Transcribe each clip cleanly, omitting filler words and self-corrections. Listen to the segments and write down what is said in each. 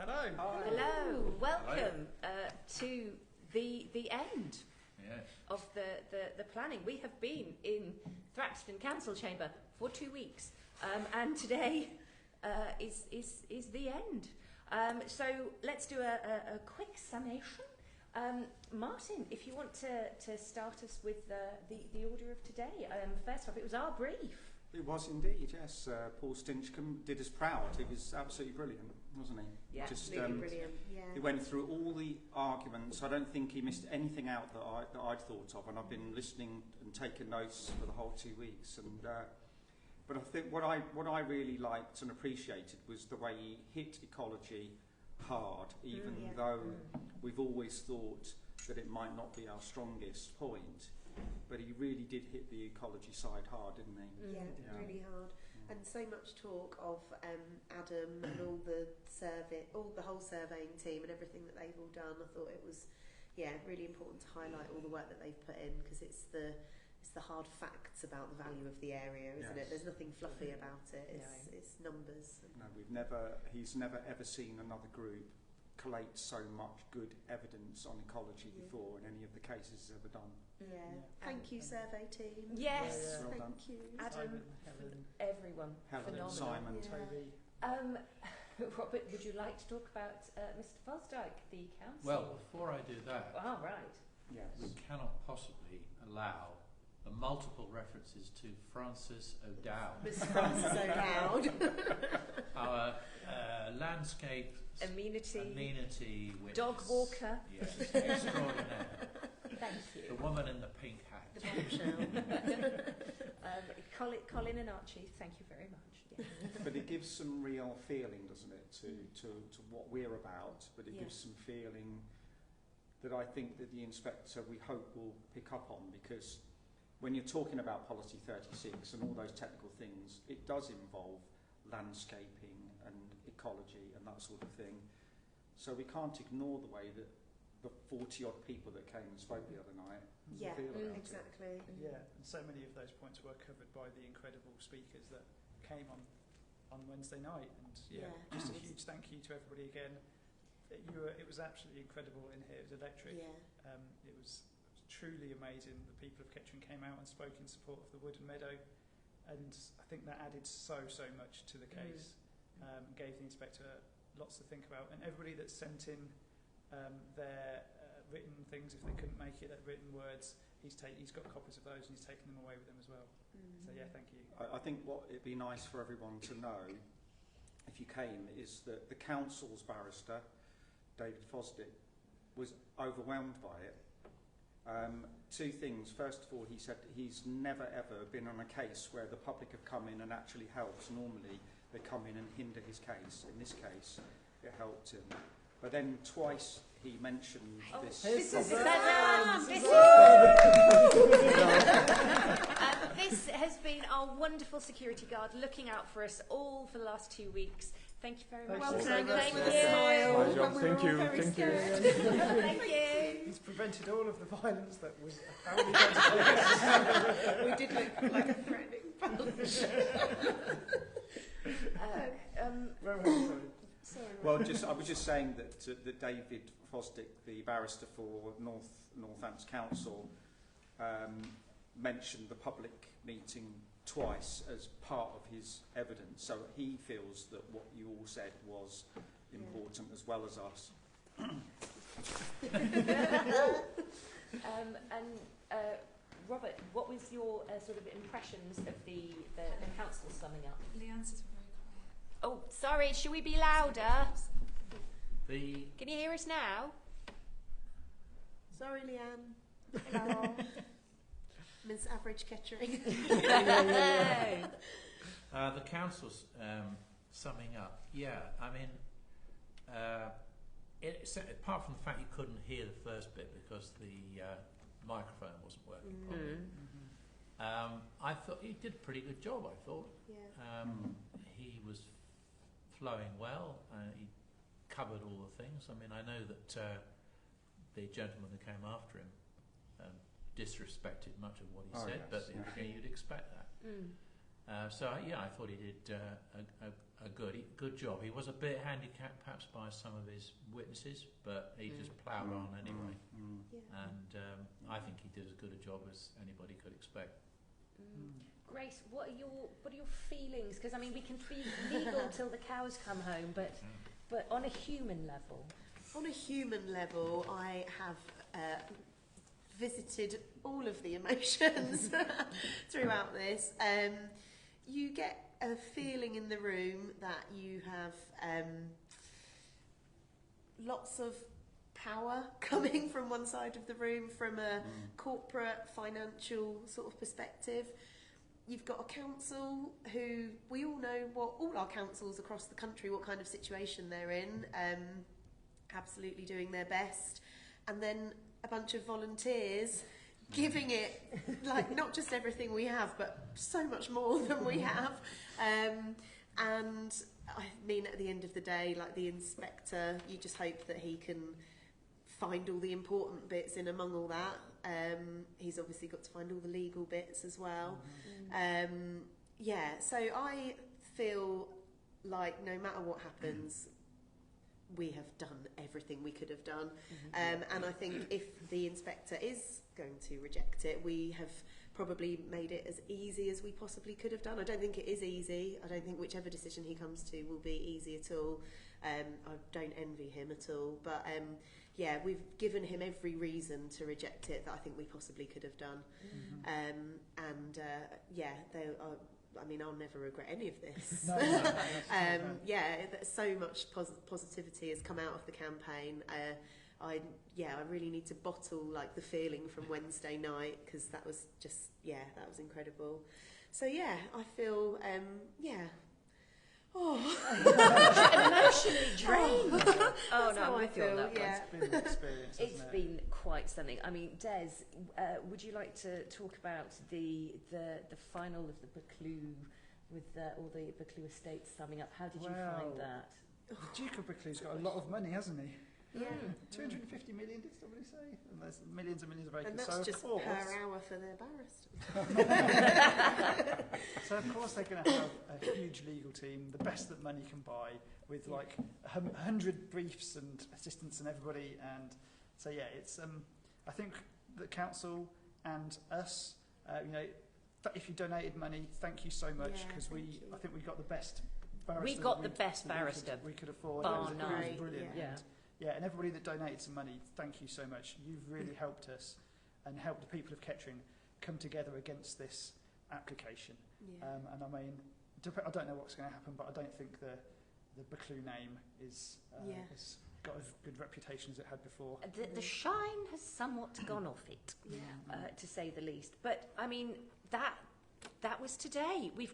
Hello. Hi. Hello, welcome to the end of the planning. We have been in Thraxton Council Chamber for 2 weeks, and today is the end. So let's do a quick summation. Martin, if you want to start us with the order of today. First off, it was our brief. It was indeed, yes. Paul Stinchcombe did us proud. He was absolutely brilliant, wasn't he? Yeah, absolutely brilliant. Yeah. He went through all the arguments. I don't think he missed anything out that I'd thought of, and I've been listening and taking notes for the whole 2 weeks. And but I think what I really liked and appreciated was the way he hit ecology hard, even though we've always thought that it might not be our strongest point. But he really did hit the ecology side hard, didn't he? Yeah, really hard. And so much talk of Adam and all the whole surveying team and everything that they've all done. I thought it was, really important to highlight all the work that they've put in, because it's the hard facts about the value of the area, isn't it? There's nothing fluffy about it. It's numbers. No, he's never ever seen another group collate so much good evidence on ecology before in any of the cases he's ever done. Thank you, survey team. Yes, Well done. Thank you. Adam, Helen, everyone, Helen, phenomenal. Simon. Toby. Robert, would you like to talk about Mr. Fosdyke, the council? Well, before I do that, Oh, right. Yes. we cannot possibly allow the multiple references to Francis O'Dowd, Miss Frances O'Dowd. our landscape Amenity witness. dog walker. Yes, extraordinaire. Thank you. The woman in the pink hat. The bombshell. Colin and Archie, thank you very much. Yeah. But it gives some real feeling, doesn't it, to what we're about, but it gives some feeling that I think that the inspector, we hope, will pick up on, because when you're talking about Policy 36 and all those technical things, it does involve landscaping and ecology and that sort of thing. So we can't ignore the way that the 40-odd people that came and spoke the other night feel about exactly. Yeah, and so many of those points were covered by the incredible speakers that came on Wednesday night. And just a huge thank you to everybody again. It was absolutely incredible in here. It was electric. It was truly amazing. The people of Kettering came out and spoke in support of the wood and meadow, and I think that added so much to the case. Gave the inspector lots to think about, and everybody that sent in their written things, if they couldn't make it, written words, he's got copies of those and he's taken them away with him as well. So thank you. I think what it'd be nice for everyone to know, if you came, is that the council's barrister, David Fosdyke, was overwhelmed by it. Two things. First of all, he said he's never ever been on a case where the public have come in and actually helped. Normally they come in and hinder his case. In this case, it helped him. But then twice he mentioned this. This has been our wonderful security guard looking out for us all for the last 2 weeks. Thank you very much. Well done. Thank you. Thank you. Thank you. Thank you. He's prevented all of the violence that was apparently going to take. We did look like a threatening bunch. Sorry. Well, I was just saying that David Fosdyke, the barrister for Northants Council, mentioned the public meeting twice as part of his evidence. So he feels that what you all said was important as well as us. Robert, what was your sort of impressions of the council summing up? The answers were very quiet. Oh, sorry, should we be louder? The Can you hear us now? Sorry, Leanne. Hello. Miss Average Kettering. the council's summing up. I mean, apart from the fact you couldn't hear the first bit because the microphone wasn't working properly, I thought he did a pretty good job. I thought he was flowing well. He covered all the things. I mean, I know that the gentleman who came after him disrespected much of what he said, but you'd expect that. I thought he did a good job. He was a bit handicapped perhaps by some of his witnesses, but he just ploughed on anyway. And I think he did as good a job as anybody could expect. Grace, what are your feelings? Because I mean, we can be legal till the cows come home, but on a human level. On a human level, I have visited all of the emotions throughout this. You get a feeling in the room that you have lots of power coming from one side of the room, from a corporate, financial sort of perspective. You've got a council who, we all know what all our councils across the country, what kind of situation they're in, absolutely doing their best. And then a bunch of volunteers giving it, like, not just everything we have, but so much more than we have. And I mean, at the end of the day, like the inspector, you just hope that he can find all the important bits in among all that. He's obviously got to find all the legal bits as well. So I feel like no matter what happens, we have done everything we could have done. And I think if the inspector is going to reject it, we have probably made it as easy as we possibly could have done. I don't think it is easy. I don't think whichever decision he comes to will be easy at all. I don't envy him at all. But we've given him every reason to reject it that I think we possibly could have done. I mean, I'll never regret any of this. So much positivity has come out of the campaign. I really need to bottle like the feeling from Wednesday night, because that was just, that was incredible. So I feel, emotionally drained. I feel that. It's been an experience. It's been quite something. I mean, Des, would you like to talk about the final of the Buccleuch with all the Buccleuch estates summing up? How did you find that? The Duke of Buccleuch's got a lot of money, hasn't he? Yeah. 250 million, did somebody say? And there's millions and millions of acres. And that's so just per hour for their barrister. So of course they're going to have a huge legal team, the best that money can buy, with like 100 briefs and assistants and everybody. And so it's I think the council and us, if you donated money, thank you so much, because I think we got the best barrister. We got the best barrister we could afford. Bar it none. was brilliant. Yeah, and everybody that donated some money, thank you so much. You've really helped us and helped the people of Kettering come together against this application. And I mean, I don't know what's going to happen, but I don't think the Buccleuch name has got as good reputation as it had before. The shine has somewhat gone off it, to say the least. But I mean, that was today. We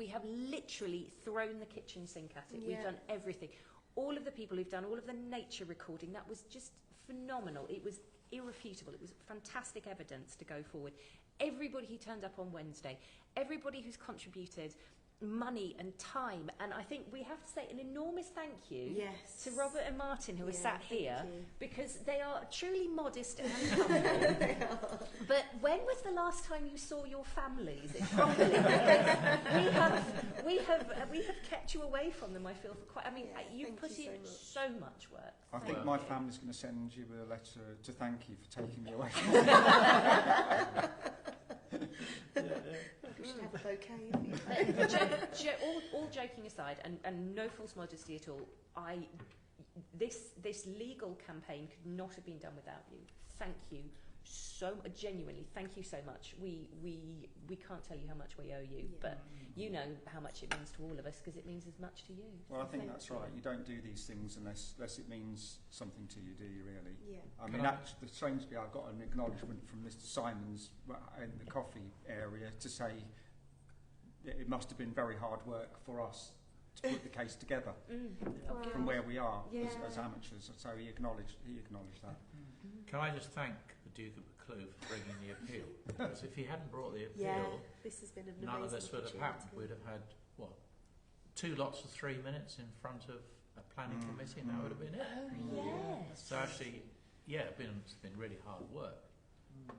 have literally thrown the kitchen sink at it. We've done everything. All of the people who've done all of the nature recording, that was just phenomenal. It was irrefutable. It was fantastic evidence to go forward. Everybody who turned up on Wednesday, everybody who's contributed money and time, and I think we have to say an enormous thank you to Robert and Martin, who are sat here, because they are truly modest and humble. But when was the last time you saw your families properly? we have kept you away from them, I feel, for quite. I mean, you've put in so much work. I think my family's going to send you a letter to thank you for taking me away from We should have a bouquet. All joking aside, and no false modesty at all, this legal campaign could not have been done without you. Thank you so genuinely. Thank you so much. We can't tell you how much we owe you, but you know how much it means to all of us, because it means as much to you. Well, I think that's right. You don't do these things unless it means something to you, do you really? Yeah. I mean, actually, strangely, I got an acknowledgement from Mr. Simons in the coffee area to say that it must have been very hard work for us to put the case together from where we are as amateurs. So he acknowledged that. Can I just thank the Duke of Buccleuch for bringing the appeal? Because if he hadn't brought the appeal, this has been an none of amazing this would have happened. We'd have had 2 lots of 3 minutes in front of a planning committee, and that would have been it. So actually, it's been really hard work,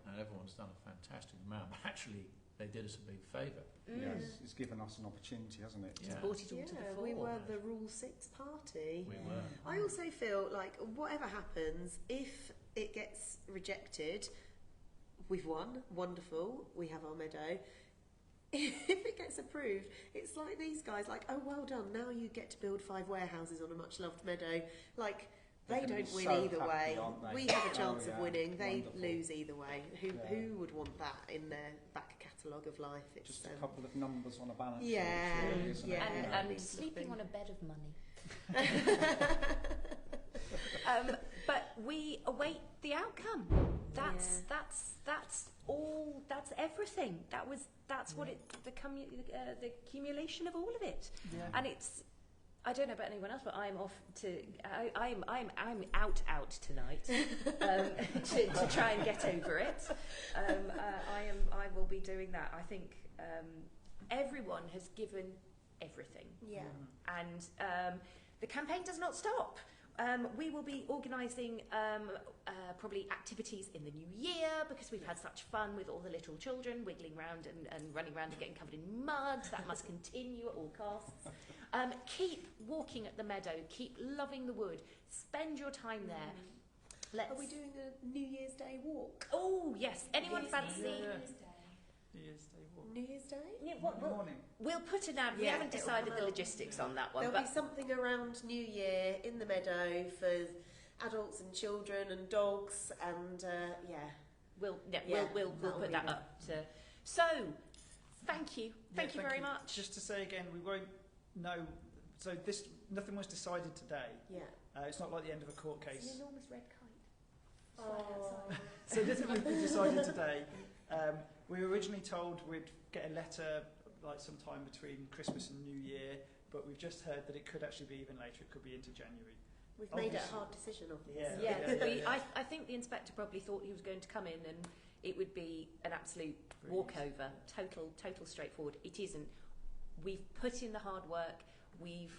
and everyone's done a fantastic amount. But actually, they did us a big favour. Yes, it's given us an opportunity, hasn't it? Yeah. Brought it all to the fore. we were the Rule 6 party. We were. I also feel like whatever happens, if it gets rejected, we've won, wonderful, we have our meadow. If it gets approved, it's like these guys, like, oh, well done, now you get to build 5 warehouses on a much loved meadow. Like, they They're don't gonna be win so either happy, way. aren't they? We have a Oh, chance of yeah. winning, they Wonderful. lose either way. Yeah. Who would want that in their back catalogue of life? It's Just a couple of numbers on a balance yeah, sheet, really, isn't yeah. it? And means sleeping nothing. on a bed of money. But we await the outcome. That's all. That's everything. That's what it. The accumulation of all of it. Yeah. And it's. I don't know about anyone else, but I'm off to. I'm out tonight to try and get over it. I will be doing that. I think everyone has given everything. Yeah. And the campaign does not stop. We will be organising probably activities in the new year because we've had such fun with all the little children wiggling around and running around and getting covered in mud. That must continue at all costs. Keep walking at the meadow. Keep loving the wood. Spend your time there. Are we doing a New Year's Day walk? Oh, yes. Anyone New fancy? Year's Day. New Year's Day walk. New Year's Day? Yeah, In the morning. we'll put an ad. We Yeah, haven't it'll decided come the out. logistics on that one. There'll But be something around New Year in the meadow for adults and children and dogs and We'll Yeah, we'll that'll put be that good. up. So, thank you Yeah, very much. Just to say again, we won't know. So nothing was decided today. yeah. It's not like the end of a court It's case. an enormous red kite. Oh. So nothing was decided today. We were originally told we'd get a letter like sometime between Christmas and New Year, but we've just heard that it could actually be even later. It could be into January. We've made it a Obviously. hard decision, obviously. Yeah, Yeah. I think the inspector probably thought he was going to come in and it would be an absolute Really walkover, total straightforward. It isn't. We've put in the hard work. We've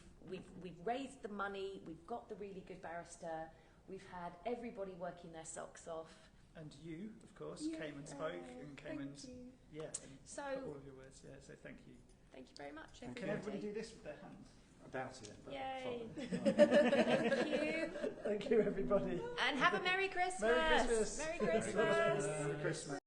raised the money. We've got the really good barrister. We've had everybody working their socks off. And you, of course, Yeah. came and spoke and came and Thank you. and So put all of your words. Yeah, so thank you. thank you very much, And everybody. can everybody do this with their hands? I doubt it. But Yay. fine. Thank you. Thank you, everybody. And have a Merry Christmas. Merry Christmas. Merry Merry Christmas. Merry Christmas.